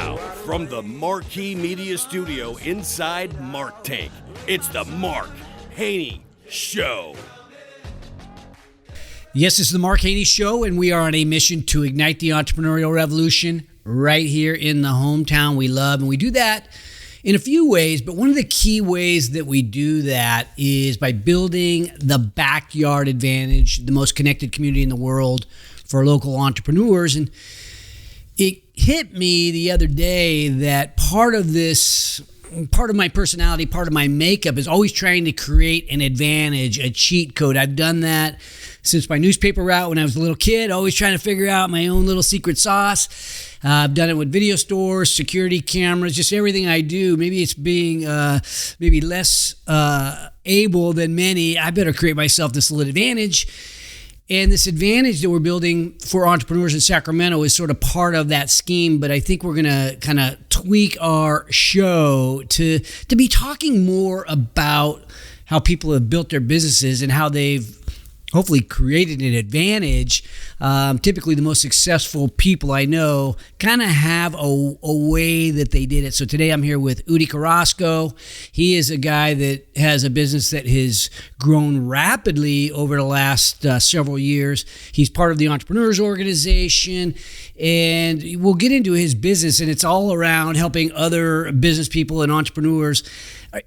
Now, from the Marquee Media Studio inside Mark Tank, it's the Mark Haney Show. Yes, this is the Mark Haney Show, and we are on a mission to ignite the entrepreneurial revolution right here in the hometown we love. And we do that in a few ways, but one of the key ways that we do that is by building the backyard advantage, the most connected community in the world for local entrepreneurs. And it hit me the other day that part of my personality, part of my makeup is always trying to create an advantage, a cheat code. I've done that since my newspaper route when I was a little kid, always trying to figure out my own little secret sauce. I've done it with video stores, security cameras, just everything I do. Maybe it's being maybe less able than many. I better create myself this little advantage. And this advantage that we're building for entrepreneurs in Sacramento is sort of part of that scheme. But I think we're going to kind of tweak our show to be talking more about how people have built their businesses and how they've hopefully created an advantage. Typically, the most successful people I know kind of have a way that they did it. So today I'm here with Uri Carrazco. He is a guy that has a business that has grown rapidly over the last several years. He's part of the Entrepreneurs Organization, and we'll get into his business, and it's all around helping other business people and entrepreneurs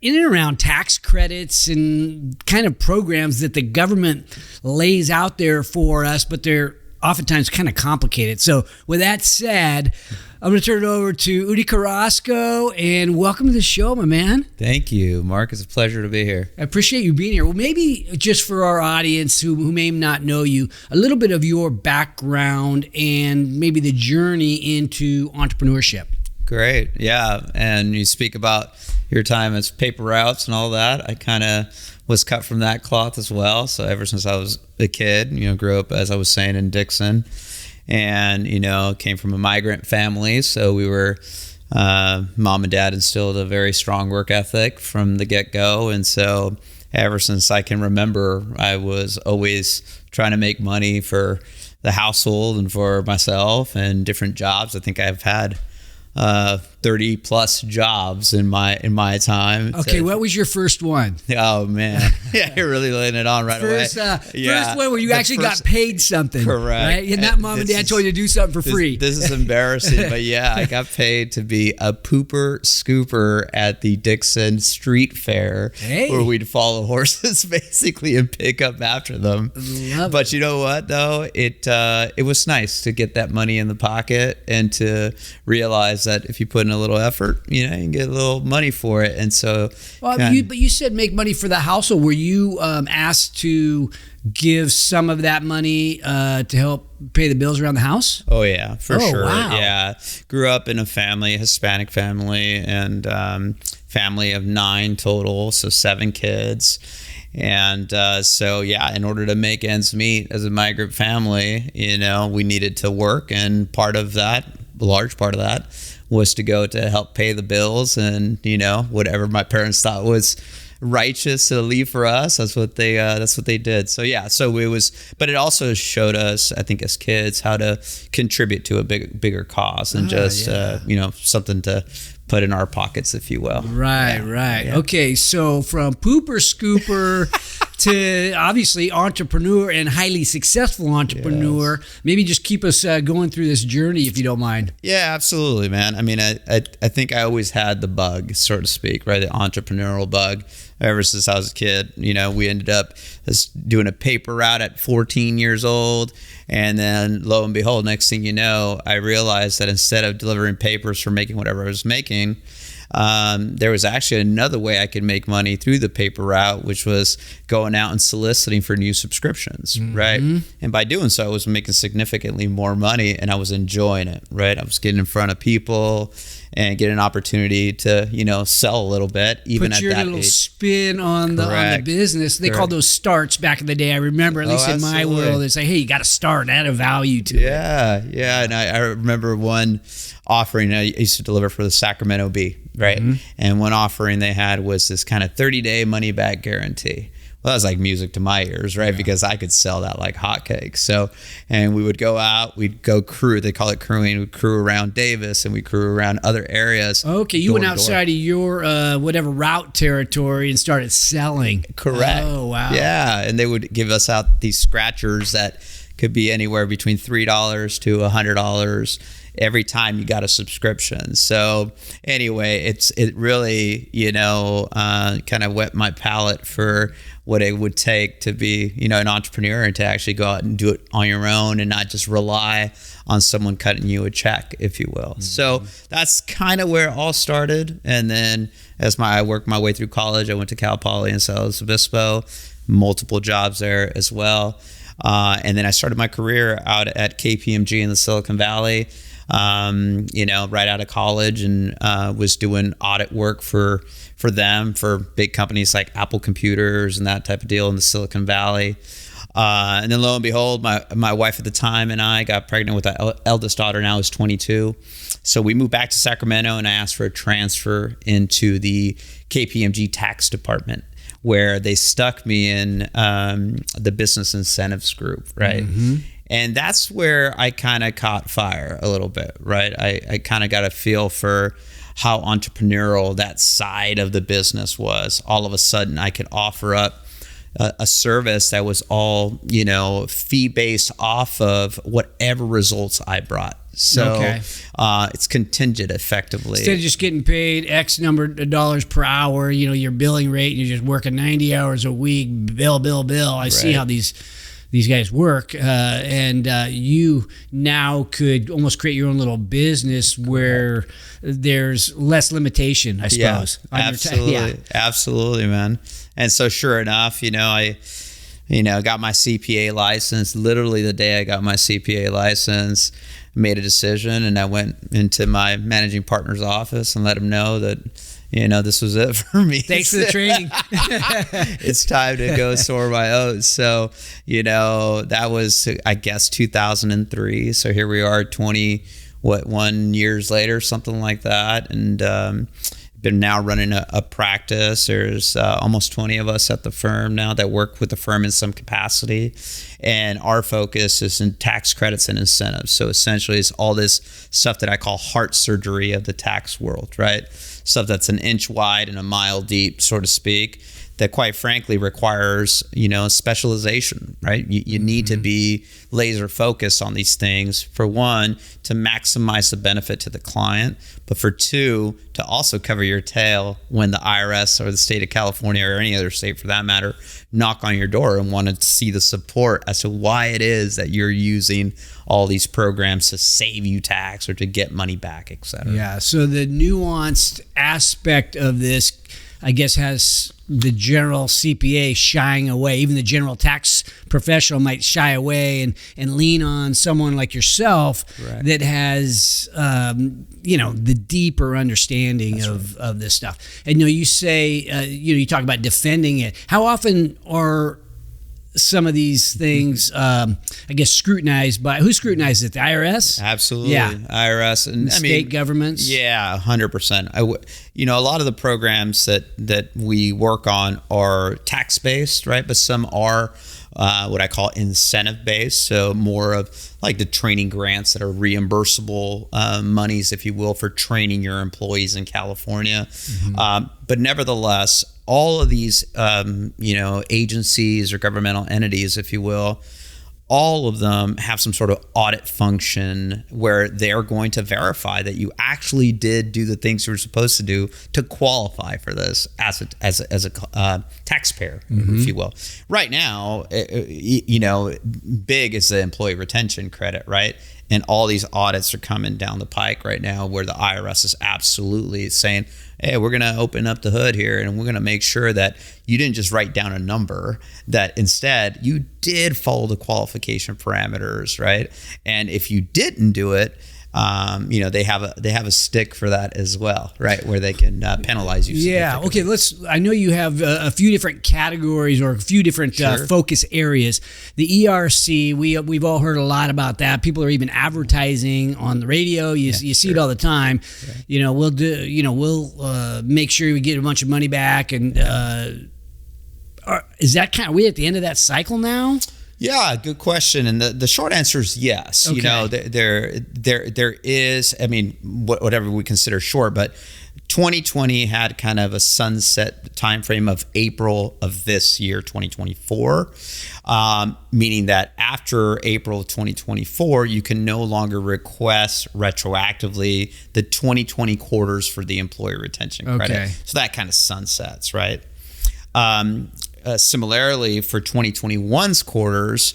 in and around tax credits and kind of programs that the government lays out there for us, but they're oftentimes kind of complicated. So with that said, I'm going to turn it over to Uri Carrazco, and welcome to the show, my man. Thank you, Mark. It's a pleasure to be here. I appreciate you being here. Well, maybe just for our audience who may not know you, a little bit of your background and maybe the journey into entrepreneurship. Great. Yeah. And you speak about your time as paper routes and all that. I kind of was cut from that cloth as well. So ever since I was a kid, grew up, as I was saying, in Dixon, and, came from a migrant family. So we were, mom and dad instilled a very strong work ethic from the get-go. And so ever since I can remember, I was always trying to make money for the household and for myself and different jobs. I think I've had 30 plus jobs in my time. Okay, what was your first one? Oh man, yeah, you're really laying it on right away. First one where you actually got paid something. Correct. Right? And not mom and dad told you to do something for free. This is embarrassing, but yeah, I got paid to be a pooper scooper at the Dixon Street Fair, where we'd follow horses basically and pick up after them. But you know what though? It was nice to get that money in the pocket and to realize that if you put in a little effort, you can get a little money for it. And so, but you said make money for the household. Were you asked to give some of that money to help pay the bills around the house? Oh yeah, for sure. Wow. Yeah, grew up in a Hispanic family, and family of 9 total, so 7 kids. And so, yeah, in order to make ends meet as a migrant family, we needed to work, and a large part of that was to go to help pay the bills and, whatever my parents thought was righteous to leave for us. That's what they did. So, yeah, but it also showed us, I think, as kids, how to contribute to a bigger cause and something to put in our pockets, if you will. Right. Yeah. Okay, so from pooper scooper to obviously entrepreneur and highly successful entrepreneur. Yes. Maybe just keep us going through this journey, if you don't mind. Yeah, absolutely, man. I mean, I think I always had the bug, so to speak, right? The entrepreneurial bug. Ever since I was a kid, we ended up doing a paper route at 14 years old. And then lo and behold, next thing you know, I realized that instead of delivering papers for making whatever I was making, there was actually another way I could make money through the paper route, which was going out and soliciting for new subscriptions, right? And by doing so, I was making significantly more money, and I was enjoying it, right? I was getting in front of people and getting an opportunity to, sell a little bit, even at that age. Put your little spin on the business. They called those starts back in the day. I remember, at least in my world, it's like, hey, you got to start, add a value to it. Yeah. And I remember one offering I used to deliver for the Sacramento Bee, right? And one offering they had was this kind of 30-day money back guarantee, Well, that was like music to my ears, right? Yeah. Because I could sell that like hotcakes. So, and we would go out, we'd go crew, they call it crewing, we'd crew around Davis and we crew around other areas. Okay, you went outside of your whatever route territory and started selling. Correct. Oh, wow. Yeah, and they would give us out these scratchers that could be anywhere between $3 to $100 every time you got a subscription. So anyway, it really, kind of whet my palate for what it would take to be, an entrepreneur and to actually go out and do it on your own and not just rely on someone cutting you a check, if you will. Mm-hmm. So that's kind of where it all started. And then as I worked my way through college, I went to Cal Poly in San Luis Obispo, multiple jobs there as well. And then I started my career out at KPMG in the Silicon Valley, right out of college, and was doing audit work for them, for big companies like Apple Computers and that type of deal in the Silicon Valley. And then lo and behold, my wife at the time and I got pregnant with our eldest daughter, now is 22. So we moved back to Sacramento and I asked for a transfer into the KPMG tax department, where they stuck me in the business incentives group, right? Mm-hmm. And that's where I kind of caught fire a little bit, right? I kind of got a feel for how entrepreneurial that side of the business was. All of a sudden, I could offer up a service that was all, fee-based off of whatever results I brought. So it's contingent effectively. Instead of just getting paid X number of dollars per hour, your billing rate, you're just working 90 hours a week, bill. I see how these guys work, and you now could almost create your own little business where there's less limitation, I suppose. Yeah, absolutely, man. And so sure enough, I got my CPA license. Literally the day I got my CPA license, made a decision, and I went into my managing partner's office and let him know that, this was it for me. Thanks for the training. It's time to go soar my oats. So, that was, I guess, 2003. So here we are 1 years later, something like that. And, been now running a practice. There's almost 20 of us at the firm now that work with the firm in some capacity. And our focus is in tax credits and incentives. So essentially it's all this stuff that I call heart surgery of the tax world, right? Stuff that's an inch wide and a mile deep, so to speak, that quite frankly requires, specialization, right? You need to be laser focused on these things, for one, to maximize the benefit to the client, but for two, to also cover your tail when the IRS or the state of California or any other state for that matter knock on your door and want to see the support as to why it is that you're using all these programs to save you tax or to get money back, et cetera. Yeah, so the nuanced aspect of this, I guess, has the general CPA shying away. Even the general tax professional might shy away and lean on someone like yourself that has, the deeper understanding of this stuff. And you say, you talk about defending it. How often are some of these things, I guess, scrutinized by, who scrutinizes it? The IRS? Absolutely. Yeah. IRS and state governments? Yeah, 100%. A lot of the programs that we work on are tax-based, right? But some are what I call incentive-based, so more of like the training grants that are reimbursable monies, if you will, for training your employees in California. Mm-hmm. But nevertheless, all of these, agencies or governmental entities, if you will, all of them have some sort of audit function where they're going to verify that you actually did do the things you were supposed to do to qualify for this as a taxpayer, if you will. Right now, big is the employee retention credit, right? And all these audits are coming down the pike right now where the IRS is absolutely saying, hey, we're going to open up the hood here and we're going to make sure that you didn't just write down a number, that instead you did follow the qualification parameters, right? And if you didn't do it, they have a stick for that as well, right? Where they can penalize you. Yeah. Okay. I know you have a few different categories or a few different focus areas. The ERC, we've all heard a lot about that. People are even advertising on the radio. You see it all the time. Right. We'll make sure we get a bunch of money back. And Is that are we at the end of that cycle now? Yeah, good question. And the short answer is yes. Okay. You know, there is, I mean, whatever we consider short, but 2020 had kind of a sunset time frame of April of this year, 2024, meaning that after April of 2024, you can no longer request retroactively the 2020 quarters for the employee retention credit. Okay. So that kind of sunsets, right? Similarly, for 2021's quarters,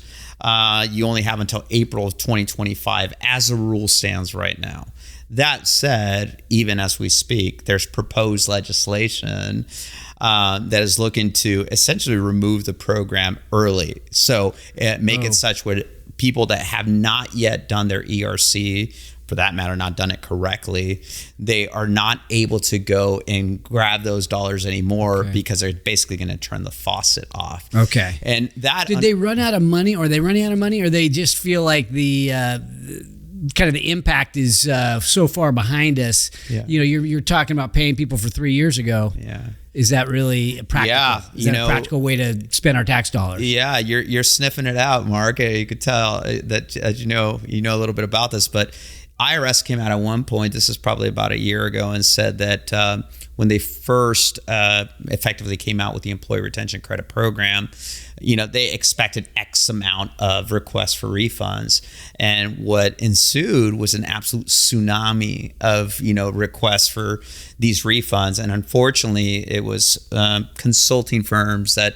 you only have until April of 2025 as the rule stands right now. That said, even as we speak, there's proposed legislation that is looking to essentially remove the program early. So make it such where people that have not yet done their ERC, for that matter, not done it correctly, they are not able to go and grab those dollars anymore because they're basically going to turn the faucet off. Okay. And that did they run out of money, or are they running out of money, or they just feel like the kind of the impact is so far behind us? Yeah. You know, you're talking about paying people for 3 years ago. Yeah. Is that really practical? Yeah, Is that a practical way to spend our tax dollars? Yeah, you're sniffing it out, Mark. You could tell that, as you know a little bit about this, but IRS came out at one point, this is probably about a year ago, and said that when they first effectively came out with the employee retention credit program, you know, they expected X amount of requests for refunds. And what ensued was an absolute tsunami of, you know, requests for these refunds. And unfortunately, it was consulting firms that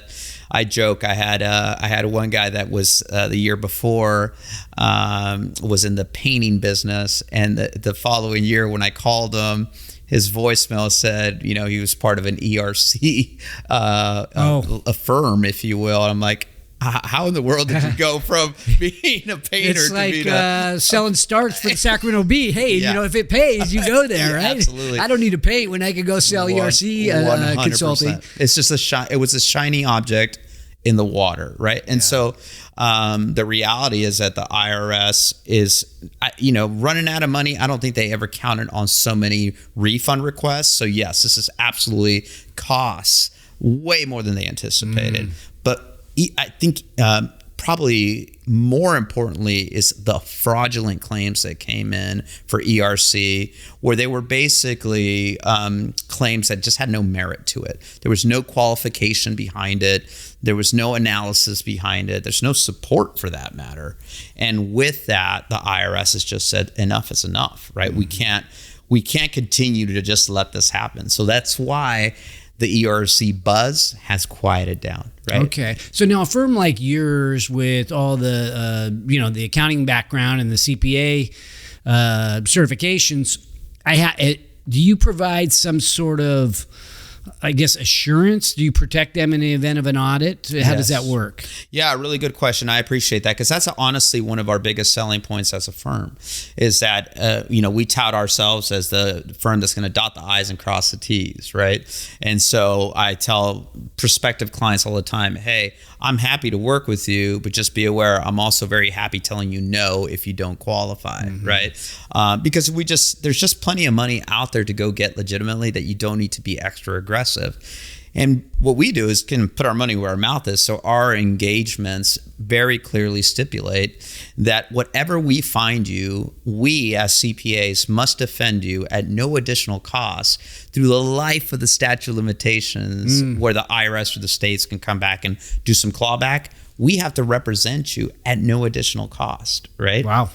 I joke. I had one guy that was the year before was in the painting business, and the following year when I called him, his voicemail said, you know, he was part of an ERC a firm, if you will. And I'm like, how in the world did you go from being a painter it's to like being selling starts for the Sacramento Bee. Hey, you know, if it pays, you go there, right? Absolutely. I don't need to paint when I could go sell ERC 100%. consulting. It's just it was a shiny object in the water, right? And so the reality is that the IRS is, you know, running out of money. I don't think they ever counted on so many refund requests. So yes, this is absolutely costs way more than they anticipated. But I think probably more importantly is the fraudulent claims that came in for ERC, where they were basically claims that just had no merit to it. There was no qualification behind it. There was no analysis behind it. There's no support for that matter. And with that, the IRS has just said enough is enough, right? We can't continue to just let this happen. So that's why the ERC buzz has quieted down, right? Okay. So now a firm like yours with all the, you know, the accounting background and the CPA certifications, do you provide some sort of, I guess, assurance? Do you protect them in the event of an audit? How does that work? Yeah, really good question. I appreciate that, because that's honestly one of our biggest selling points as a firm is that, you know, we tout ourselves as the firm that's going to dot the I's and cross the T's, right? And so I tell prospective clients all the time, hey, I'm happy to work with you, but just be aware, I'm also very happy telling you no if you don't qualify, right? Because there's just plenty of money out there to go get legitimately that you don't need to be extra aggressive. And what we do is can put our money where our mouth is. So our engagements very clearly stipulate that whatever we find you, we as CPAs must defend you at no additional cost through the life of the statute of limitations, where the IRS or the states can come back and do some clawback. We have to represent you at no additional cost, right? Wow.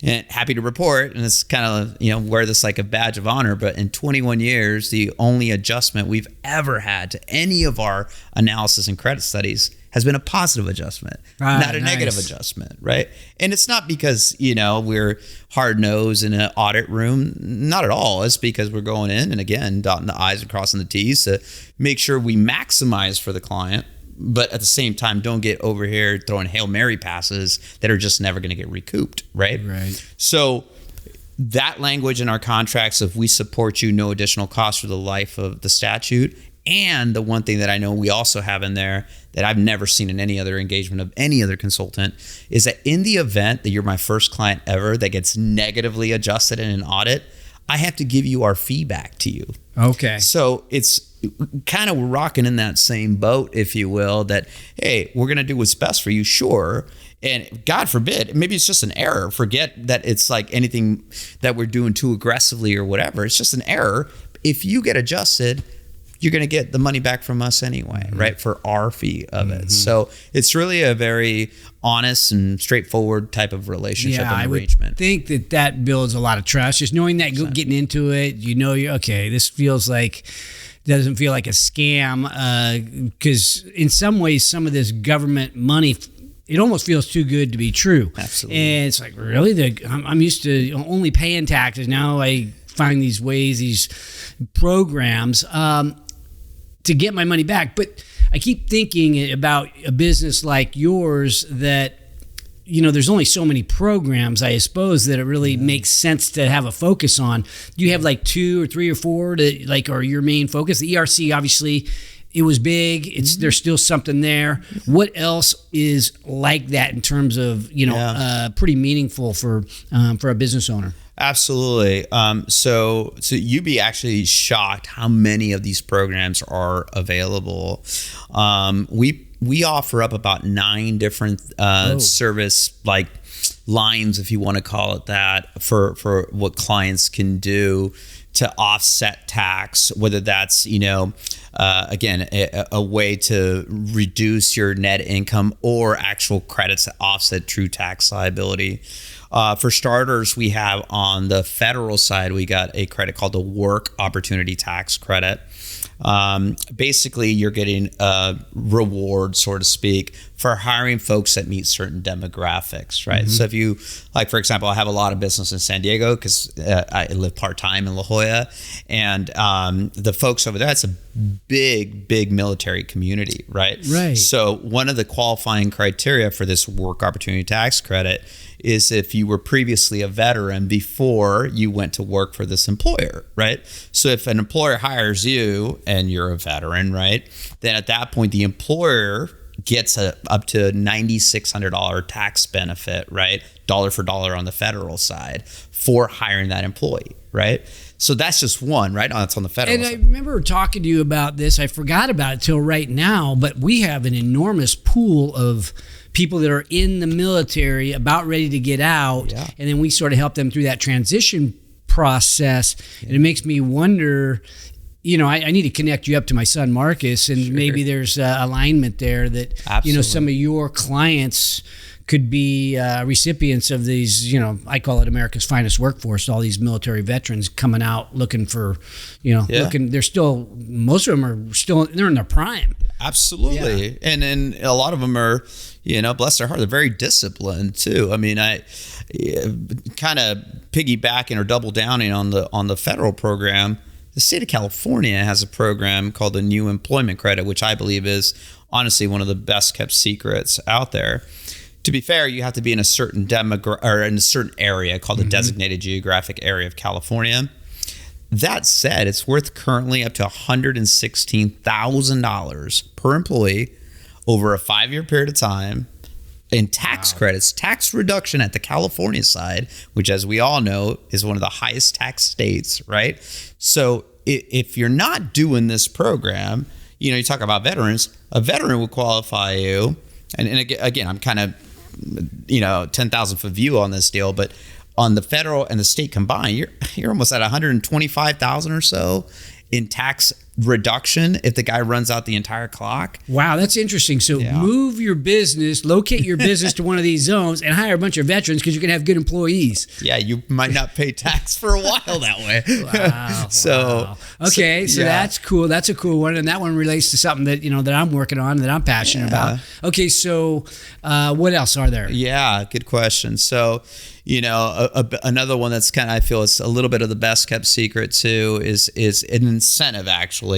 And happy to report, and it's kind of, you know, wear this like a badge of honor, but in 21 years, the only adjustment we've ever had to any of our analysis and credit studies has been a positive adjustment, not a negative adjustment, right? And it's not because, you know, we're hard-nosed in an audit room. Not at all. It's because we're going in and, again, dotting the I's and crossing the T's to make sure we maximize for the client, but at the same time, don't get over here throwing Hail Mary passes that are just never going to get recouped, right? Right. So that language in our contracts of we support you, no additional cost for the life of the statute. And the one thing that I know we also have in there that I've never seen in any other engagement of any other consultant is that in the event that you're my first client ever that gets negatively adjusted in an audit, I have to give you our feedback to you. Okay. So it's kind of rocking in that same boat, if you will, that, hey, we're going to do what's best for you, sure. And God forbid, maybe it's just an error. Forget that it's like anything that we're doing too aggressively or whatever. It's just an error. If you get adjusted, you're going to get the money back from us anyway, right? For our fee of it. So it's really a very honest and straightforward type of relationship and arrangement. I think that builds a lot of trust. Just knowing that, getting into it, you're okay, this feels like, doesn't feel like a scam, because in some ways, some of this government money, it almost feels too good to be true. Absolutely. And it's like, really? I'm used to only paying taxes. Now I find these ways, these programs to get my money back. But I keep thinking about a business like yours that, there's only so many programs, I suppose, that it really makes sense to have a focus on. Do you have like 2 or 3 or 4 that are your main focus? The ERC, obviously, it was big. There's still something there. What else is like that in terms of, pretty meaningful for a business owner? Absolutely. So you'd be actually shocked how many of these programs are available. We offer up about 9 different service lines, if you want to call it that, for what clients can do to offset tax, whether that's, again, a way to reduce your net income or actual credits that offset true tax liability. For starters, we have on the federal side, we got a credit called the Work Opportunity Tax Credit. Basically, you're getting a reward, so to speak, for hiring folks that meet certain demographics, right? So if you, for example, I have a lot of business in San Diego because I live part-time in La Jolla, and the folks over there, it's a big military community, right? Right. So one of the qualifying criteria for this Work Opportunity Tax Credit is if you were previously a veteran before you went to work for this employer, right? So if an employer hires you and you're a veteran, right, then at that point the employer gets up to $9,600 tax benefit, right, dollar for dollar on the federal side for hiring that employee, right? So that's just one, right? That's on the federal side. I remember talking to you about this. I forgot about it till right now, but we have an enormous pool of people that are in the military about ready to get out, and then we sort of help them through that transition process. And it makes me wonder, I need to connect you up to my son Marcus, and maybe there's alignment there that some of your clients could be recipients of these, I call it America's finest workforce, all these military veterans coming out looking for, they're still, most of them are still, they're in their prime. Absolutely. Yeah. And then a lot of them are, bless their heart, they're very disciplined too. I mean, I kind of piggybacking or double downing on the federal program. The state of California has a program called the New Employment Credit, which I believe is honestly one of the best kept secrets out there. To be fair, you have to be in a certain or in a certain area called the Designated Geographic Area of California. That said, it's worth currently up to $116,000 per employee over a 5-year period of time in tax credits, tax reduction at the California side, which, as we all know, is one of the highest tax states, right? So if you're not doing this program, you talk about veterans, a veteran would qualify you. And again, I'm kind of, 10,000 foot view on this deal, but on the federal and the state combined, you're almost at 125,000 or so in tax reduction if the guy runs out the entire clock. Wow, that's interesting. So move your business, locate your business to one of these zones and hire a bunch of veterans because you're going to have good employees. Yeah, you might not pay tax for a while that way. Wow. Okay, so that's cool. That's a cool one. And that one relates to something that, that I'm working on, that I'm passionate about. Okay, so what else are there? Yeah, good question. So, another one that's kind of, I feel it's a little bit of the best kept secret too, is an incentive actually.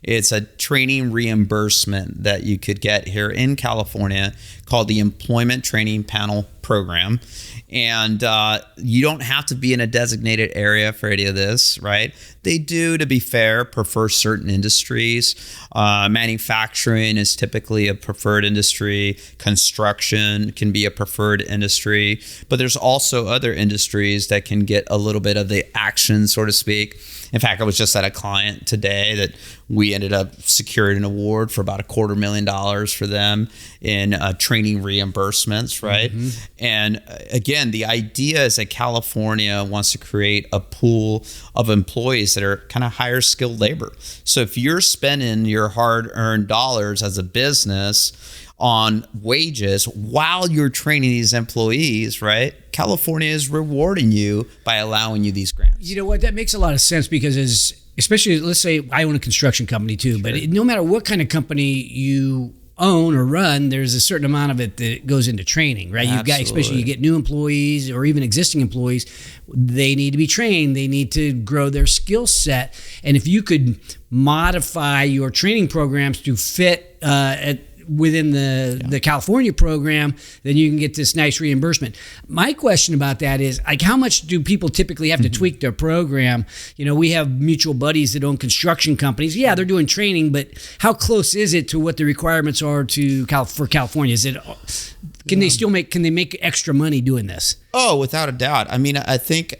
It's a training reimbursement that you could get here in California called the Employment Training Panel program. And you don't have to be in a designated area for any of this, right? They do, to be fair, prefer certain industries. Manufacturing is typically a preferred industry. Construction can be a preferred industry. But there's also other industries that can get a little bit of the action, so to speak. In fact, I was just at a client today that we ended up securing an award for about $250,000 for them in training reimbursements, right? Mm-hmm. And again, the idea is that California wants to create a pool of employees that are kind of higher skilled labor. So if you're spending your hard-earned dollars as a business on wages while you're training these employees, right? California is rewarding you by allowing you these grants. You know what? That makes a lot of sense because especially, let's say I own a construction company too, sure. But no matter what kind of company you own or run, there's a certain amount of it that goes into training, right? You've got, especially you get new employees or even existing employees, they need to be trained. They need to grow their skill set. And if you could modify your training programs to fit within the California program, then you can get this nice reimbursement. My question about that is, like, how much do people typically have to tweak their program? You know, we have mutual buddies that own construction companies. Yeah, they're doing training, but how close is it to what the requirements are for California? Is it can they make extra money doing this? Oh, without a doubt. I mean, I think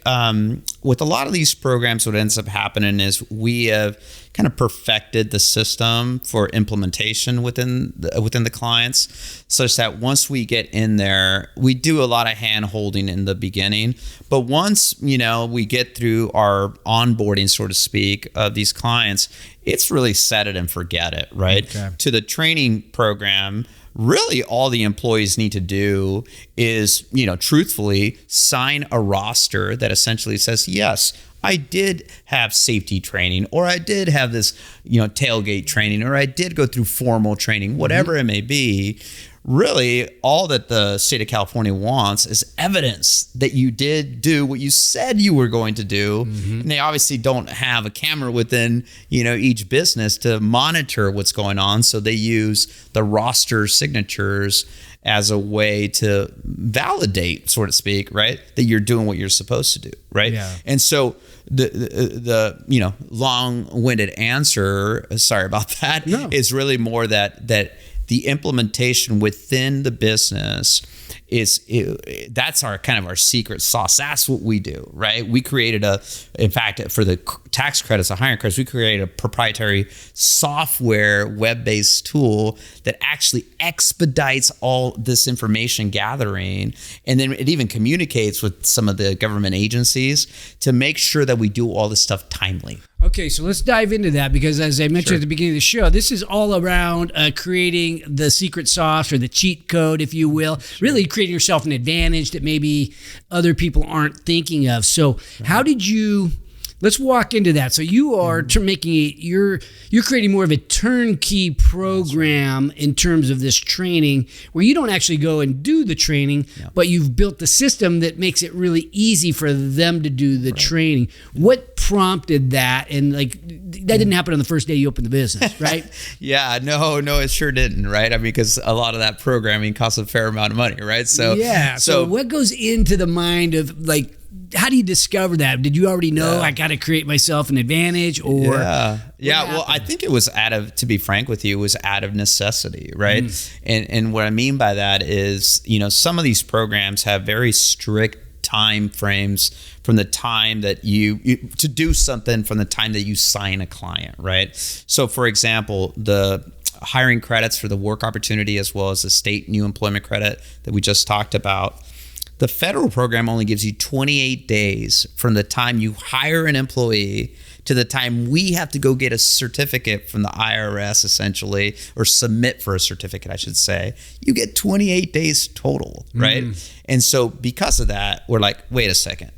with a lot of these programs, what ends up happening is we have kind of perfected the system for implementation within the clients, such that once we get in there, we do a lot of hand holding in the beginning. But once, we get through our onboarding, so to speak, of these clients, it's really set it and forget it, right? Okay. To the training program, really all the employees need to do is, truthfully sign a roster that essentially says, yes, I did have safety training, or I did have this, tailgate training, or I did go through formal training, whatever it may be. Really, all that the state of California wants is evidence that you did do what you said you were going to do. Mm-hmm. And they obviously don't have a camera within, each business to monitor what's going on. So they use the roster signatures as a way to validate, so to speak, right, that you're doing what you're supposed to do, right? Yeah. And so the long-winded answer, sorry about that, is really more that the implementation within the business that's our kind of our secret sauce. That's what we do, right? We created in fact, for the tax credits, the hiring credits, we created a proprietary software web-based tool that actually expedites all this information gathering. And then it even communicates with some of the government agencies to make sure that we do all this stuff timely. Okay, so let's dive into that because as I mentioned at the beginning of the show, this is all around creating the secret sauce or the cheat code, if you will, really creating yourself an advantage that maybe other people aren't thinking of. So how did you... Let's walk into that. So you are you're creating more of a turnkey program in terms of this training where you don't actually go and do the training, but you've built the system that makes it really easy for them to do the training. What prompted that? And that didn't happen on the first day you opened the business, right? No, it sure didn't, right? I mean, because a lot of that programming costs a fair amount of money, right? So what goes into the mind of how do you discover that? Did you already know I got to create myself an advantage, or? Well, I think it was to be frank with you, it was out of necessity, right? And what I mean by that is, some of these programs have very strict time frames from the time that you to do something from the time that you sign a client, right? So for example, the hiring credits for the work opportunity as well as the state new employment credit that we just talked about, the federal program only gives you 28 days from the time you hire an employee to the time we have to go get a certificate from the IRS, essentially, or submit for a certificate, I should say. You get 28 days total, right? And so because of that, we're like, wait a second.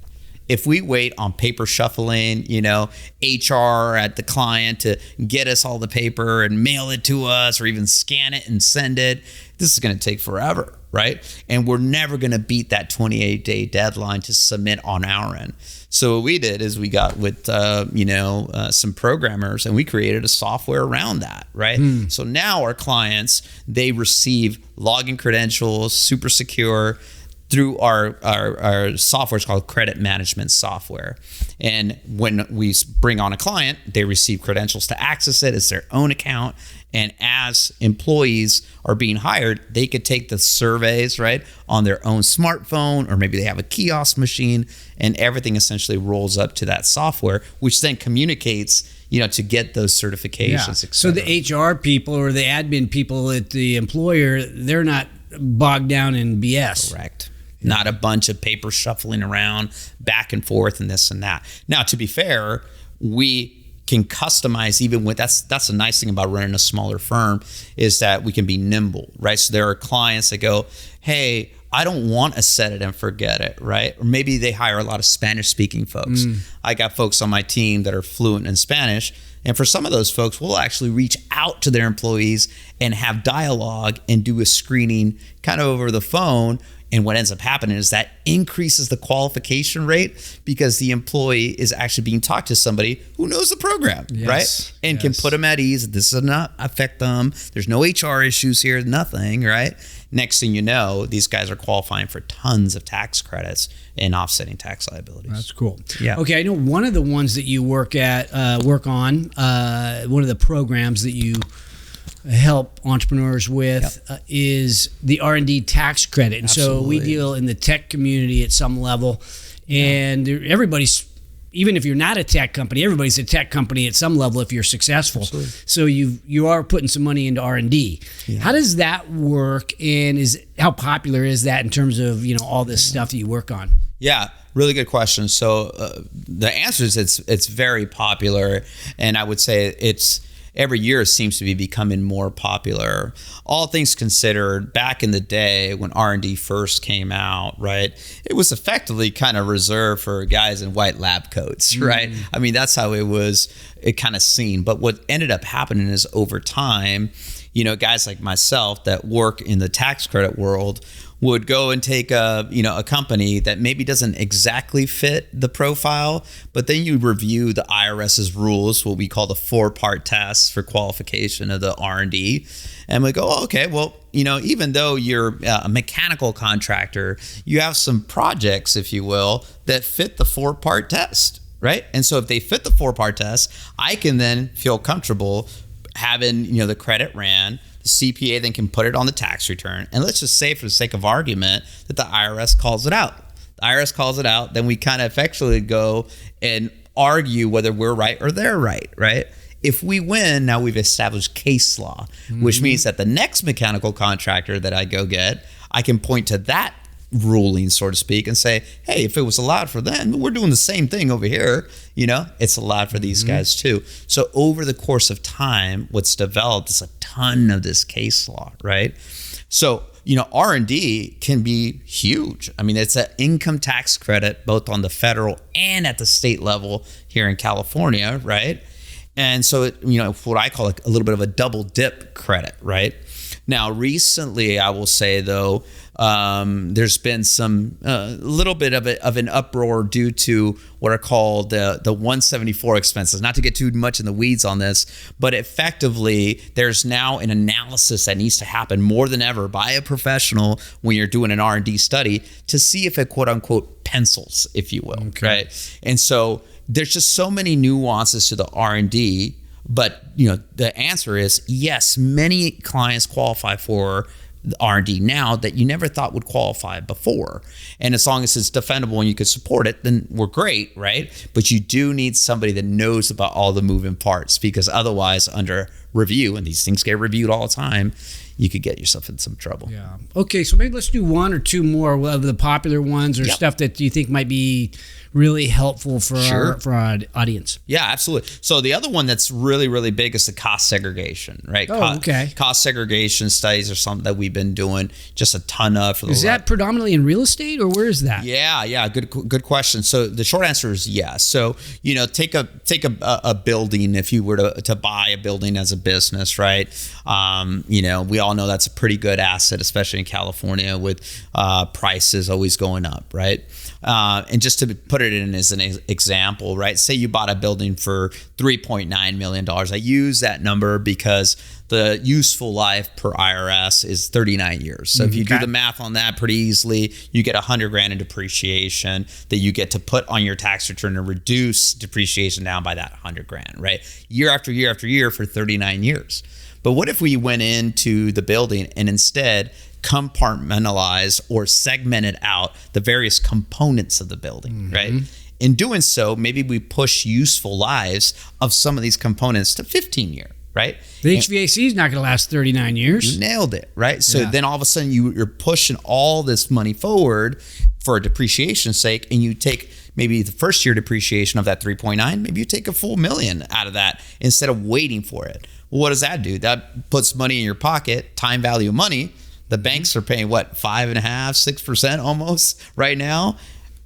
If we wait on paper shuffling, HR at the client to get us all the paper and mail it to us or even scan it and send it, this is going to take forever, right? And we're never going to beat that 28-day deadline to submit on our end. So what we did is we got with, some programmers and we created a software around that, right? So now our clients, they receive login credentials, super secure, through our software. It's called credit management software. And when we bring on a client, they receive credentials to access it. It's their own account. And as employees are being hired, they could take the surveys, right, on their own smartphone, or maybe they have a kiosk machine, and everything essentially rolls up to that software, which then communicates, to get those certifications, et So cetera. the HR people or the admin people at the employer, they're not bogged down in BS. Correct. Not a bunch of paper shuffling around back and forth and this and that. Now, to be fair, we can customize even with that's the nice thing about running a smaller firm, is that we can be nimble, right? So there are clients that go, hey, I don't want to set it and forget it, right? Or maybe they hire a lot of Spanish speaking folks. I got folks on my team that are fluent in Spanish. And for some of those folks, we'll actually reach out to their employees and have dialogue and do a screening kind of over the phone. And what ends up happening is that increases the qualification rate, because the employee is actually being talked to somebody who knows the program, right? And can put them at ease. This does not affect them. There's no HR issues here, nothing, right? Next thing you know, these guys are qualifying for tons of tax credits and offsetting tax liabilities. That's cool. Yeah. Okay, I know one of the ones that you work on, one of the programs that you help entrepreneurs with is the R&D tax credit. And so we deal in the tech community at some level, and everybody's, even if you're not a tech company, everybody's a tech company at some level if you're successful. Absolutely. So you are putting some money into R&D. Yeah. How does that work, and how popular is that in terms of all this stuff that you work on? Yeah, really good question. So the answer is it's very popular, and I would say every year it seems to be becoming more popular. All things considered, back in the day when R&D first came out, right, it was effectively kind of reserved for guys in white lab coats, right? I mean, that's how it kind of seen. But what ended up happening is over time, guys like myself that work in the tax credit world would go and take a company that maybe doesn't exactly fit the profile, but then you review the IRS's rules, what we call the 4-part test for qualification of the R&D, and we go, oh, okay, well, even though you're a mechanical contractor, you have some projects, if you will, that fit the 4-part test, right? And so if they fit the 4-part test, I can then feel comfortable having the credit ran. The CPA then can put it on the tax return. And let's just say, for the sake of argument, that the IRS calls it out. The IRS calls it out, then we kind of effectually go and argue whether we're right or they're right, right? If we win, now we've established case law, which means that the next mechanical contractor that I go get, I can point to that ruling, so to speak, and say, hey, if it was allowed for them, we're doing the same thing over here. It's allowed for these guys too. So over the course of time, what's developed is a ton of this case law, right? So, R&D can be huge. I mean, it's an income tax credit, both on the federal and at the state level here in California, right? And so, what I call a little bit of a double dip credit, right? Now, recently, I will say, though, there's been some little bit of an uproar due to what are called the 174 expenses. Not to get too much in the weeds on this, but effectively, there's now an analysis that needs to happen more than ever by a professional when you're doing an R&D study to see if it, quote unquote, pencils, if you will, right? And so there's just so many nuances to the R&D. But the answer is yes. Many clients qualify for the R&D now that you never thought would qualify before, and as long as it's defendable and you can support it, then we're great, right? But you do need somebody that knows about all the moving parts, because otherwise, under review, and these things get reviewed all the time, you could get yourself in some trouble. Yeah. Okay, so maybe let's do one or two more of the popular ones, or stuff that you think might be really helpful for our audience. Yeah, absolutely. So the other one that's really, really big is the cost segregation, right? Cost segregation studies are something that we've been doing just a ton of. Is that predominantly in real estate, or where is that? Yeah. Good question. So the short answer is yes. So, take a building, if you were to buy a building as a business, right? We all know that's a pretty good asset, especially in California with prices always going up, right? And just to put it in as an example, right? Say you bought a building for $3.9 million. I use that number because the useful life per IRS is 39 years. So if you do the math on that pretty easily, you get $100,000 in depreciation that you get to put on your tax return and reduce depreciation down by that $100,000, right? Year after year after year for 39 years. But what if we went into the building and instead compartmentalized or segmented out the various components of the building, right? In doing so, maybe we push useful lives of some of these components to 15 years. Right? The HVAC is not going to last 39 years. You nailed it, right? So then all of a sudden you're pushing all this money forward for depreciation's sake, and you take maybe the first year depreciation of that 3.9, maybe you take a full $1 million out of that instead of waiting for it. Well, what does that do? That puts money in your pocket, time value of money. The banks are paying what, 5.5%, 6% almost right now.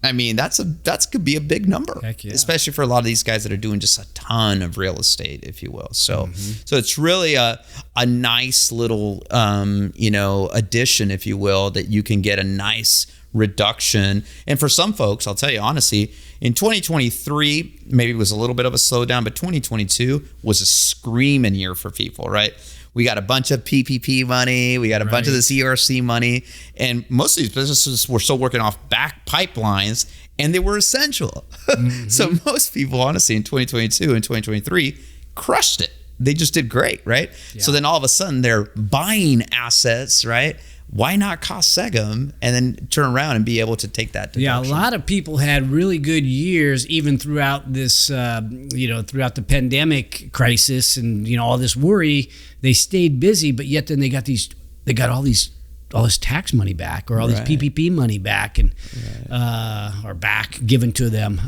I mean, that's could be a big number, especially for a lot of these guys that are doing just a ton of real estate, if you will. So, so it's really a nice little, addition, if you will, that you can get a nice reduction. And for some folks, I'll tell you honestly, in 2023, maybe it was a little bit of a slowdown, but 2022 was a screaming year for people, right? We got a bunch of PPP money. We got a bunch of this ERC money. And most of these businesses were still working off back pipelines, and they were essential. So most people, honestly, in 2022 and 2023 crushed it. They just did great, right? Yeah. So then all of a sudden they're buying assets, right? Why not cost seg them and then turn around and be able to take that deduction? Yeah, a lot of people had really good years even throughout this, throughout the pandemic crisis and, all this worry. They stayed busy, but yet then they got all this tax money back or all this PPP money back and or back given to them.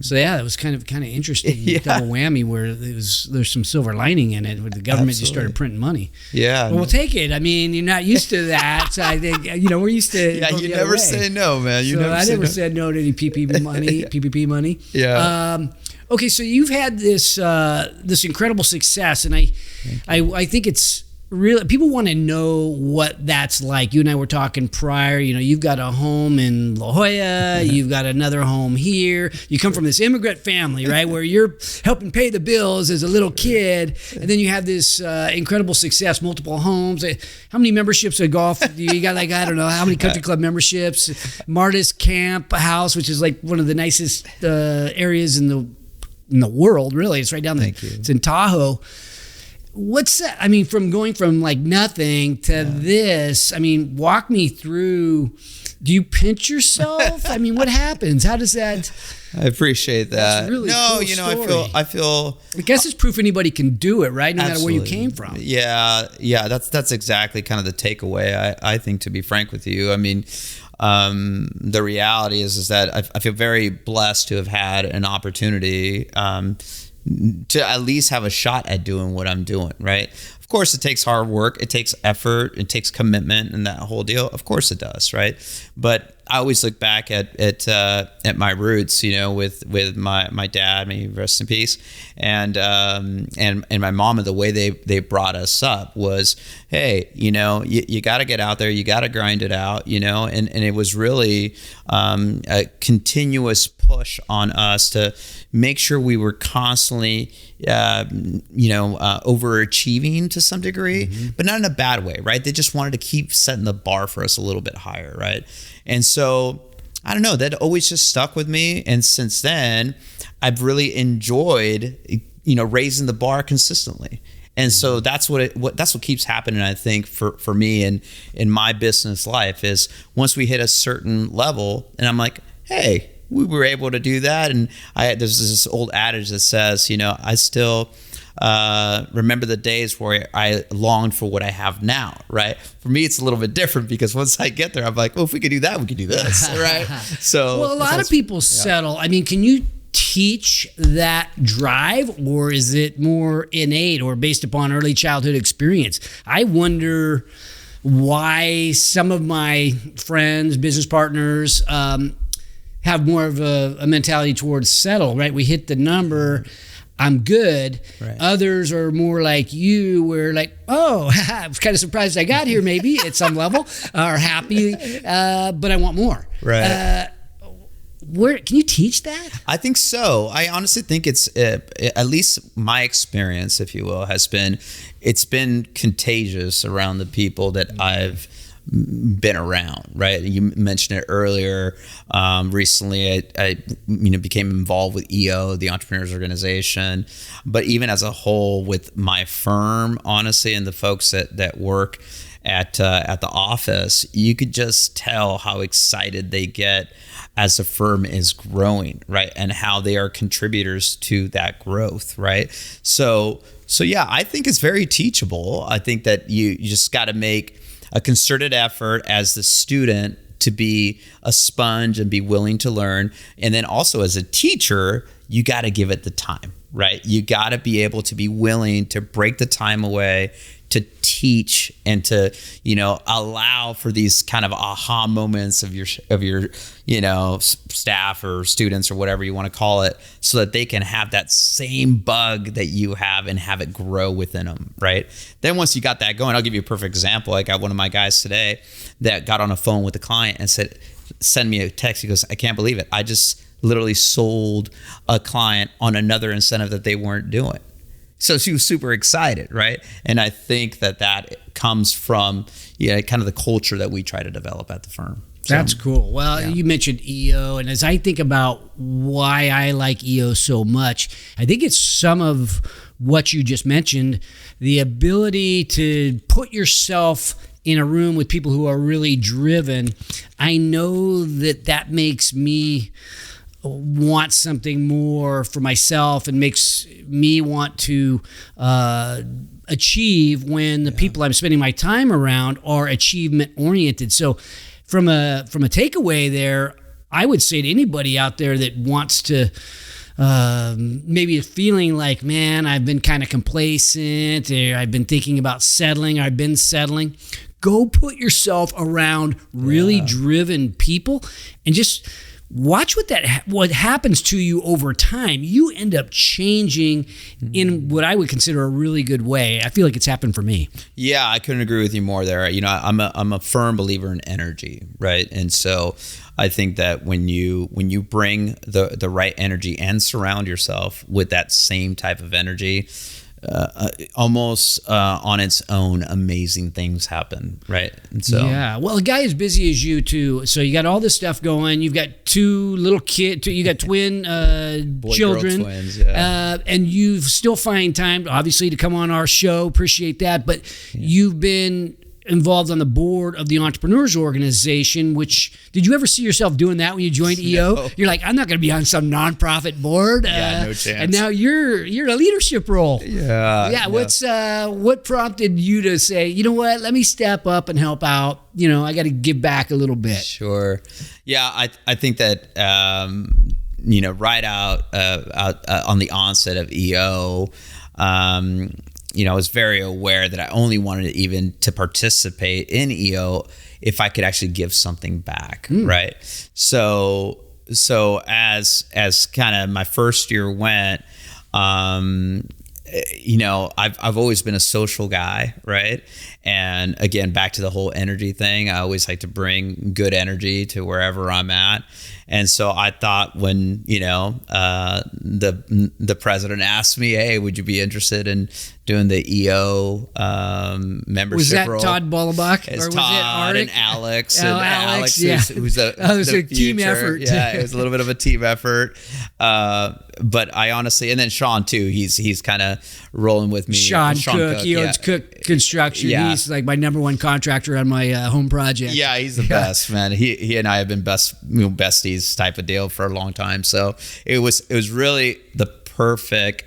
So yeah, it was kind of interesting double whammy where there's some silver lining in it where the government just started printing money. Yeah, well, we'll take it. I mean, you're not used to that, so I think we're used to. Yeah, you never say no, man. I never said no to any PPP money. PPP money. Yeah. Okay, so you've had this incredible success, and I think it's really, people want to know what that's like. You and I were talking prior, you've got a home in La Jolla, you've got another home here. You come from this immigrant family, right, where you're helping pay the bills as a little kid, and then you have this incredible success, multiple homes. How many memberships of golf? You got I don't know, how many country club memberships? Martis Camp House, which is like one of the nicest areas in the world, really. It's right down it's in Tahoe. What's that? I mean, from going from like nothing to this, I mean, walk me through. Do you pinch yourself? I mean, what happens? How does that? I appreciate that. That's a really cool story. I feel. I guess it's proof anybody can do it, right? No matter where you came from. Yeah. That's exactly kind of the takeaway. I think, to be frank with you, I mean, the reality is that I feel very blessed to have had an opportunity to at least have a shot at doing what I'm doing, right? Of course, it takes hard work, it takes effort, it takes commitment, and that whole deal. Of course, it does, right? But I always look back at my roots, with my dad, may he rest in peace, and my mom, and the way they brought us up was, hey, you got to get out there, you got to grind it out, and it was really a continuous push on us to make sure we were constantly, overachieving to some degree, but not in a bad way, right? They just wanted to keep setting the bar for us a little bit higher, right? And so, I don't know, that always just stuck with me. And since then, I've really enjoyed, raising the bar consistently. And so that's what keeps happening, I think, for me and in my business life is once we hit a certain level and I'm like, hey, we were able to do that. And there's this old adage that says, I still remember the days where I longed for what I have now, right? For me, it's a little bit different because once I get there, I'm like, well, if we could do that, we could do this, right? So, well, a lot of people settle. I mean, can you teach that drive, or is it more innate or based upon early childhood experience? I wonder why some of my friends, business partners, have more of a mentality towards settle, right? We hit the number. I'm good. Right. Others are more like you, where like, oh, I was kind of surprised I got here maybe at some level, or happy, but I want more. Right. Where can you teach that? I think so. I honestly think it's at least my experience, if you will, it's been contagious around the people that I've been around, right? You mentioned it earlier. Recently, I became involved with EO, the Entrepreneurs Organization, but even as a whole with my firm, honestly, and the folks that work at the office, you could just tell how excited they get as the firm is growing, right? And how they are contributors to that growth, right? So yeah, I think it's very teachable. I think that you just got to make a concerted effort as the student to be a sponge and be willing to learn. And then also as a teacher, you got to give it the time, right? You got to be able to be willing to break the time away to teach and to, allow for these kind of aha moments of your staff or students or whatever you want to call it, so that they can have that same bug that you have and have it grow within them, right? Then once you got that going, I'll give you a perfect example. I got one of my guys today that got on a phone with a client and said, send me a text. He goes, I can't believe it. I just literally sold a client on another incentive that they weren't doing. So she was super excited, right? And I think that comes from kind of the culture that we try to develop at the firm. So, that's cool. Well, you mentioned EO, and as I think about why I like EO so much, I think it's some of what you just mentioned, the ability to put yourself in a room with people who are really driven. I know that makes me want something more for myself and makes me want to achieve when the people I'm spending my time around are achievement oriented. So from a takeaway there, I would say to anybody out there that wants to maybe feeling like, man, I've been kind of complacent, or I've been thinking about settling, or I've been settling, go put yourself around really driven people and just watch what happens to you over time. You end up changing in what I would consider a really good way. I feel like it's happened for me. Yeah, I couldn't agree with you more there. I'm a firm believer in energy, right? And so I think that when you bring the right energy and surround yourself with that same type of energy, almost on its own, amazing things happen, right? And so well, a guy as busy as you too, so you got all this stuff going. You've got two little kids, you got twin children, girl twins, and you still find time, obviously, to come on our show. Appreciate that, but you've been involved on the board of the Entrepreneurs Organization, which, did you ever see yourself doing that when you joined EO? No. You're like, I'm not going to be on some nonprofit board. No chance. And now you're in a leadership role. Yeah. What prompted you to say, you know what, let me step up and help out. I got to give back a little bit. Sure. Yeah, I think that right out on the onset of EO, I was very aware that I only wanted to participate in EO if I could actually give something back, right? So as kind of my first year went, I've always been a social guy, right? And again, back to the whole energy thing, I always like to bring good energy to wherever I'm at. And so I thought when, the president asked me, hey, would you be interested in doing the EO membership was that role? Todd Bollabach? It's or was Todd it and Alex. Oh, And Alex, who's it was a team future. effort. Yeah, it was a little bit of a team effort. But I honestly, and then Sean too, he's kind of rolling with me. Sean Cook, he owns Cook Construction. Yeah. He's like my number one contractor on my home project. Yeah, he's the best, man. He and I have been besties type of deal for a long time. So it was really the perfect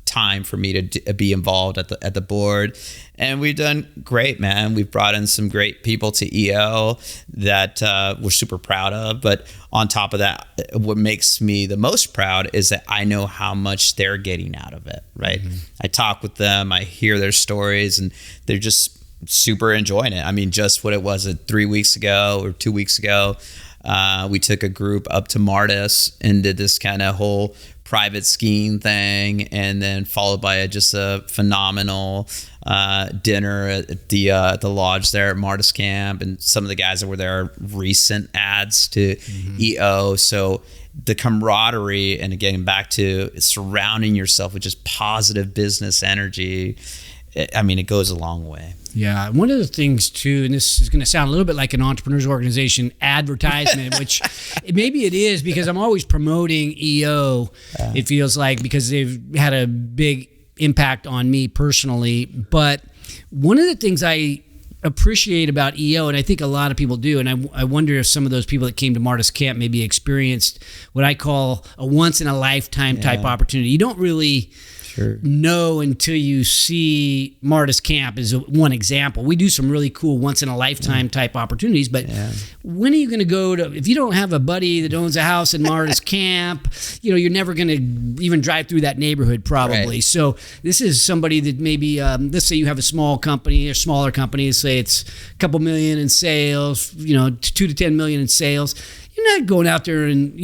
time for me to be involved at the board, and we've done great, man. We've brought in some great people to EO that we're super proud of. But on top of that, what makes me the most proud is that I know how much they're getting out of it, right? Mm-hmm. I talk with them, I hear their stories, and they're just super enjoying it. I mean, just what it was 3 weeks ago or 2 weeks ago, we took a group up to Martis and did this kind of whole private skiing thing, and then followed by just a phenomenal dinner at the lodge there at Martis Camp, and some of the guys that were there are recent ads to EO. So the camaraderie, and again, back to surrounding yourself with just positive business energy, I mean, it goes a long way. Yeah. One of the things too, and this is going to sound a little bit like an entrepreneurs organization advertisement, which maybe it is, because I'm always promoting EO. It feels like, because they've had a big impact on me personally. But one of the things I appreciate about EO, and I think a lot of people do, and I wonder if some of those people that came to Martis Camp maybe experienced what I call a once in a lifetime type opportunity. You don't really know until you see Martis Camp as one example. We do some really cool once in a lifetime type opportunities, but when are you going to go to, if you don't have a buddy that owns a house in Martis Camp, you're never going to even drive through that neighborhood probably. So this is somebody that maybe, let's say you have a small company or smaller company, say it's a couple million in sales, 2 to 10 million in sales. You're not going out there and,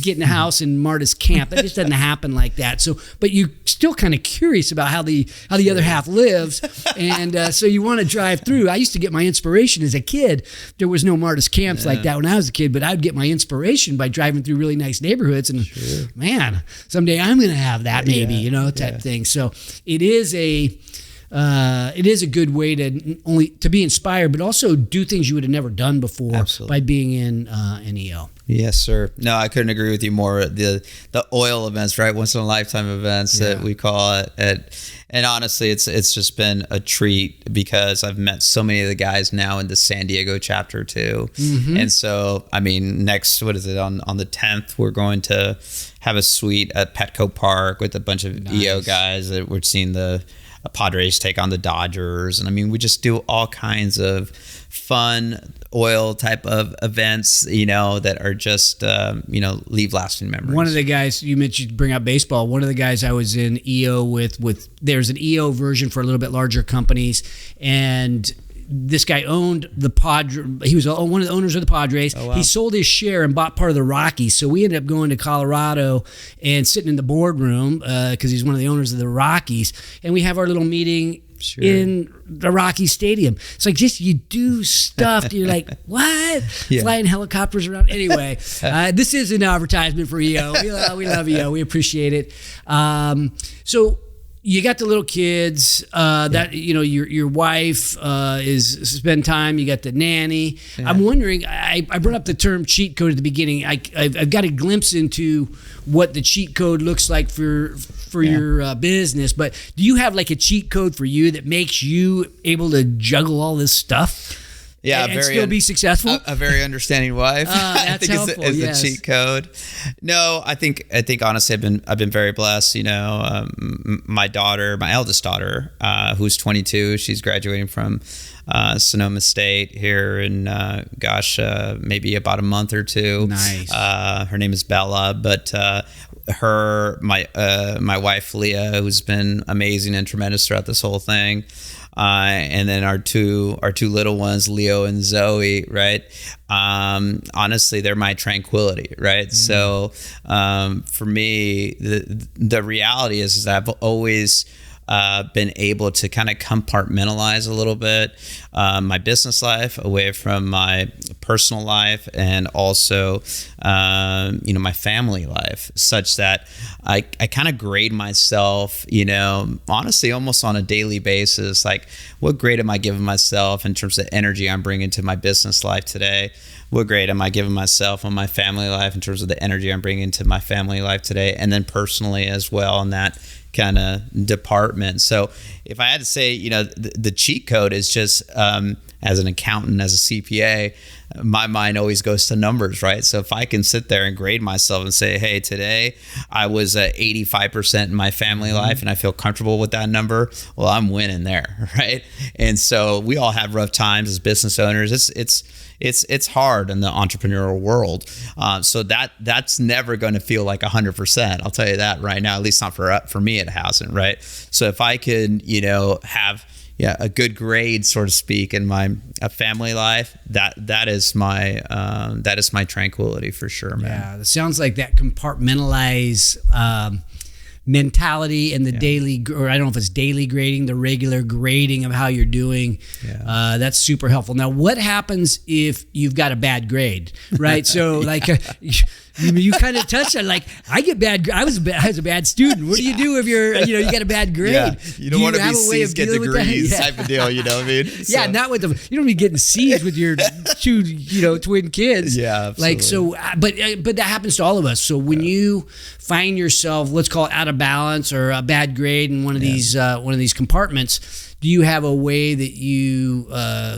getting a house in Martis Camp. That just doesn't happen like that. So, but you still kind of curious about how the other half lives. And so you want to drive through. I used to get my inspiration as a kid. There was no Martis Camps like that when I was a kid, but I'd get my inspiration by driving through really nice neighborhoods. And man, someday I'm going to have that maybe, type thing. So it is a good way to be inspired, but also do things you would have never done before by being in EO. Yes, sir. No, I couldn't agree with you more. The oil events, right? Once in a lifetime events that we call it. And honestly, it's just been a treat, because I've met so many of the guys now in the San Diego chapter too. And so, I mean, next, what is it, on the 10th, we're going to have a suite at Petco Park with a bunch of EO guys that we're seeing the Padres take on the Dodgers. And I mean, we just do all kinds of fun oil type of events, that are just, leave lasting memories. One of the guys you mentioned, bring up baseball. One of the guys I was in EO with there's an EO version for a little bit larger companies. And this guy owned the Padres. He was one of the owners of the Padres. Oh, wow. He sold his share and bought part of the Rockies. So we ended up going to Colorado and sitting in the boardroom because he's one of the owners of the Rockies. And we have our little meeting in the Rocky Stadium. It's like, just, you do stuff. You're like, what? Flying helicopters around. Anyway, this is an advertisement for EO. We love EO. We appreciate it. So you got the little kids that, your wife is spend time. You got the nanny. Yeah. I'm wondering, I brought up the term cheat code at the beginning. I've got a glimpse into what the cheat code looks like for your business, but do you have like a cheat code for you that makes you able to juggle all this stuff? Yeah, and still be successful. A very understanding wife. That's I think helpful, is the cheat code. No, I think honestly, I've been very blessed. My eldest daughter, who's 22, she's graduating from Sonoma State here in maybe about a month or two. Nice. Her name is Bella, but my wife Leah, who's been amazing and tremendous throughout this whole thing. And then our two little ones, Leo and Zoe, right? Honestly, they're my tranquility, right? So for me, the reality is that I've always been able to kind of compartmentalize a little bit my business life away from my personal life, and also my family life, such that I kind of grade myself, honestly, almost on a daily basis. Like, what grade am I giving myself in terms of energy I'm bringing to my business life today? What grade am I giving myself on my family life in terms of the energy I'm bringing to my family life today? And then personally as well in that kind of department. So if I had to say, the cheat code is just, as an accountant, as a CPA, my mind always goes to numbers, right? So if I can sit there and grade myself and say, hey, today I was at 85% in my family life and I feel comfortable with that number, well, I'm winning there, right? And so we all have rough times as business owners. It's hard in the entrepreneurial world. So that's never going to feel like 100%. I'll tell you that right now, at least not for me, it hasn't, right? So if I could, have a good grade, so to speak, in my family life, that is my tranquility for sure, man. Yeah, it sounds like that compartmentalize mentality and the daily, or I don't know if it's daily grading, the regular grading of how you're doing. Yeah. That's super helpful. Now, what happens if you've got a bad grade, right? So like you kind of touched on, like, I was a bad student. What do you do if you got a bad grade? Yeah. You don't want to be C's, get degrees type of deal, you know what I mean? Yeah, not with you don't be getting C's with your two, twin kids. Yeah, absolutely. Like, so, but that happens to all of us. So when you find yourself, let's call it out of balance or a bad grade in one of these compartments, do you have a way that you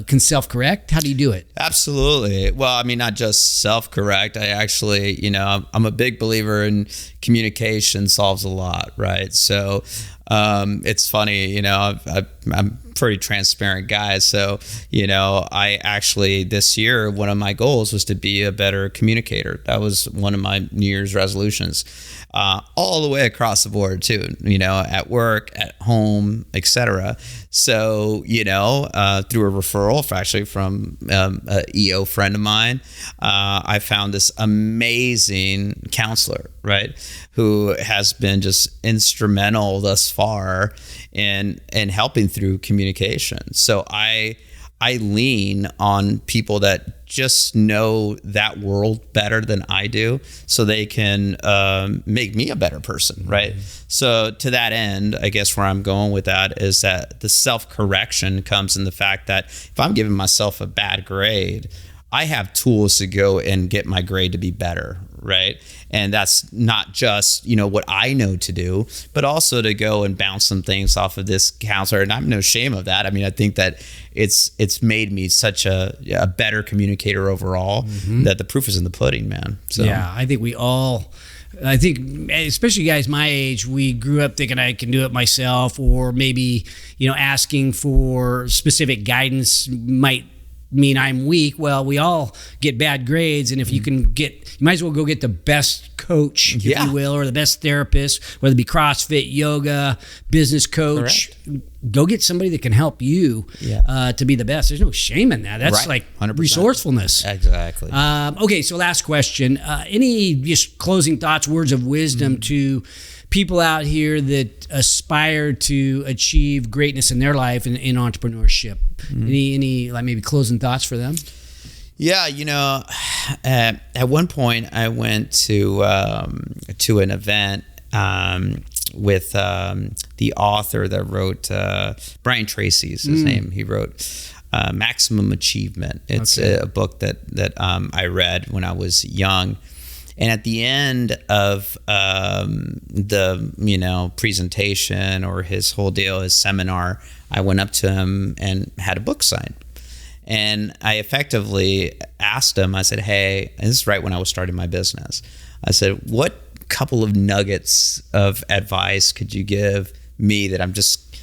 can self-correct? How do you do it? Absolutely. Well, I mean, not just self-correct. I actually, I'm a big believer in communication solves a lot, right? So it's funny, I'm a pretty transparent guy. So, I actually, this year, one of my goals was to be a better communicator. That was one of my New Year's resolutions. All the way across the board too, at work, at home, etc. So, through a referral, actually from an EO friend of mine, I found this amazing counselor, right, who has been just instrumental thus far in helping through communication. So I lean on people that just know that world better than I do, so they can make me a better person, right? Mm-hmm. So to that end, I guess where I'm going with that is that the self-correction comes in the fact that if I'm giving myself a bad grade, I have tools to go and get my grade to be better, right? And that's not just, what I know to do, but also to go and bounce some things off of this counselor. And I'm no shame of that. I mean, I think that it's made me such a better communicator overall, that the proof is in the pudding, man. So yeah, I think especially guys my age, we grew up thinking I can do it myself, or maybe, asking for specific guidance might mean I'm weak. Well, we all get bad grades, and if you can you might as well go get the best coach, if you will, or the best therapist, whether it be CrossFit, yoga, business coach. Correct. Go get somebody that can help you to be the best. There's no shame in that. That's like 100%. Resourcefulness. Exactly. Okay, so last question. Any just closing thoughts, words of wisdom to people out here that aspire to achieve greatness in their life in entrepreneurship? Any like maybe closing thoughts for them? Yeah, at one point I went to an event with the author that wrote Brian Tracy's his name. He wrote Maximum Achievement. It's a book that I read when I was young. And at the end of the presentation or his whole deal, his seminar, I went up to him and had a book signed. And I effectively asked him, I said, hey, and this is right when I was starting my business. I said, what couple of nuggets of advice could you give me that I'm just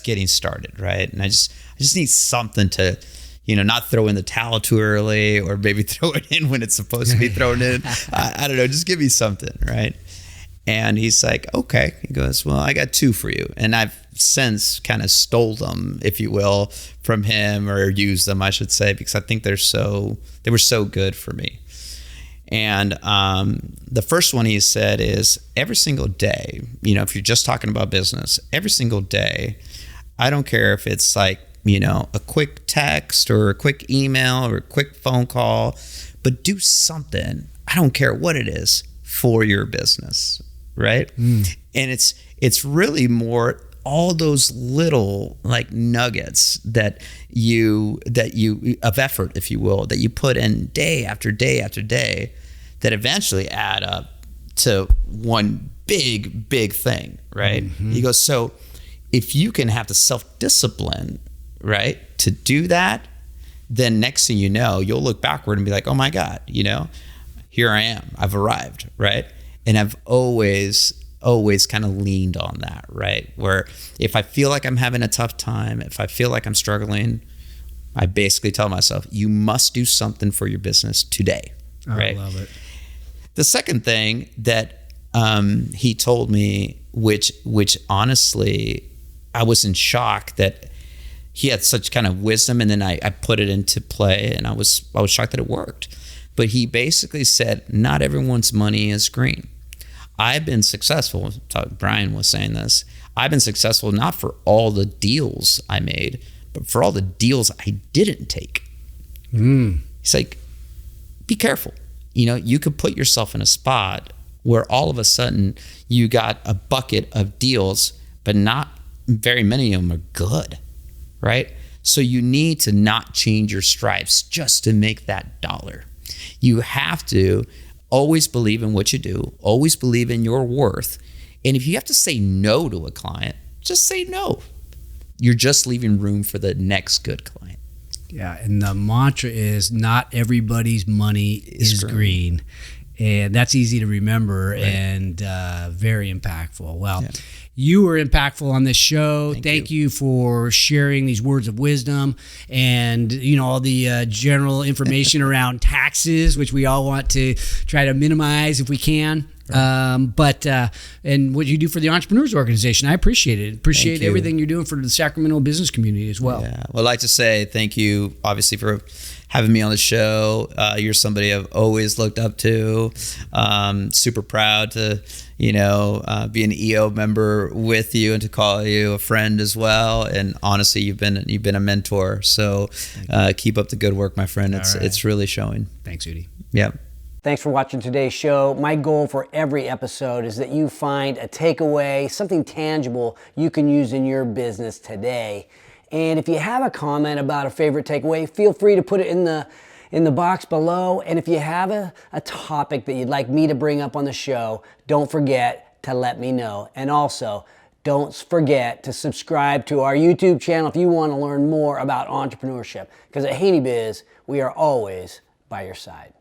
getting started, right? And I just need something to, not throw in the towel too early, or maybe throw it in when it's supposed to be thrown in. I don't know, just give me something, right? And he's like, okay. He goes, well, I got 2 for you. And I've since kind of stole them, if you will, from him, or used them, I should say, because I think they were so good for me. And the first one he said is, every single day, if you're just talking about business, every single day, I don't care if it's like, a quick text or a quick email or a quick phone call, but do something, I don't care what it is, for your business, right? And it's really more all those little like nuggets that you of effort, if you will, that you put in day after day after day, that eventually add up to one big thing, right? He goes, so if you can have the self-discipline, right, to do that, then next thing you know, you'll look backward and be like, oh my God, here I am, I've arrived, right? And I've always kind of leaned on that, right? Where if I feel like I'm having a tough time, if I feel like I'm struggling, I basically tell myself, you must do something for your business today, right? I love it. The second thing that he told me, which honestly, I was in shock that he had such kind of wisdom, and then I put it into play, and I was shocked that it worked. But he basically said, not everyone's money is green. I've been successful, Brian was saying this, I've been successful not for all the deals I made, but for all the deals I didn't take. He's like, be careful. You know, you could put yourself in a spot where all of a sudden you got a bucket of deals, but not very many of them are good, right? So you need to not change your stripes just to make that dollar. You have to always believe in what you do, always believe in your worth. And if you have to say no to a client, just say no. You're just leaving room for the next good client. Yeah, and the mantra is not everybody's money is green. And that's easy to remember, right, and very impactful. Well, you were impactful on this show. Thank you for sharing these words of wisdom and, you know, all the general information around taxes, which we all want to try to minimize if we can. Right. And what you do for the Entrepreneurs Organization, I appreciate it. Appreciate everything you're doing for the Sacramento business community as well. Yeah. Well, I'd like to say thank you, obviously, for having me on the show. You're somebody I've always looked up to. Super proud to, you know, be an EO member with you and to call you a friend as well. And honestly, you've been a mentor. So keep up the good work, my friend. It's really showing. Thanks, Udi. Yep. Thanks for watching today's show. My goal for every episode is that you find a takeaway, something tangible you can use in your business today. And if you have a comment about a favorite takeaway, feel free to put it in the box below. And if you have a topic that you'd like me to bring up on the show, don't forget to let me know. And also, don't forget to subscribe to our YouTube channel if you want to learn more about entrepreneurship. Because at Haney Biz, we are always by your side.